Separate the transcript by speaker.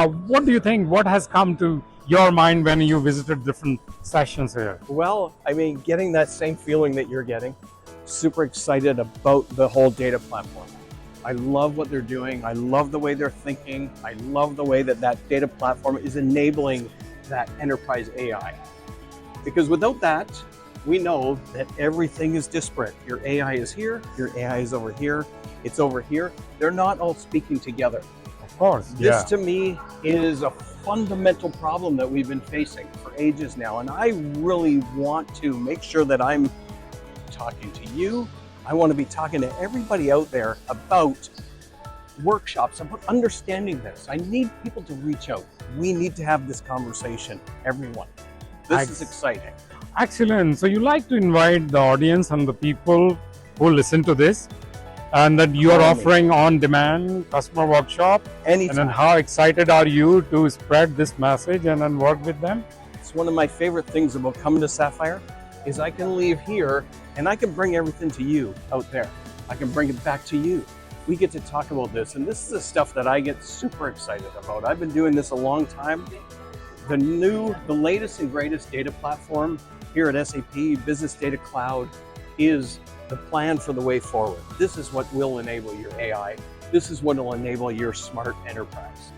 Speaker 1: What do you think? What has come to your mind when you visited different sessions here?
Speaker 2: Well, I mean, getting that same feeling that you're getting, super excited about the whole data platform. I love what they're doing. I love the way they're thinking. I love the way that that data platform is enabling that enterprise AI. Because without that, we know that everything is disparate. Your AI is here, your AI is over here, it's over here. They're not all speaking together.
Speaker 1: Of course,
Speaker 2: This to me is a fundamental problem that we've been facing for ages now. And I really want to make sure that I'm talking to you. I want to be talking to everybody out there about workshops, about understanding this. I need people to reach out. We need to have this conversation, everyone. This is exciting.
Speaker 1: Excellent. So you like to invite the audience and the people who listen to this, and that you are offering on-demand customer workshop.
Speaker 2: Anytime.
Speaker 1: And then how excited are you to spread this message and then work with them?
Speaker 2: It's one of my favorite things about coming to Sapphire is I can leave here and I can bring everything to you out there. I can bring it back to you. We get to talk about this, and this is the stuff that I get super excited about. I've been doing this a long time. The latest and greatest data platform here at SAP Business Data Cloud is the plan for the way forward. This is what will enable your AI. This is what will enable your smart enterprise.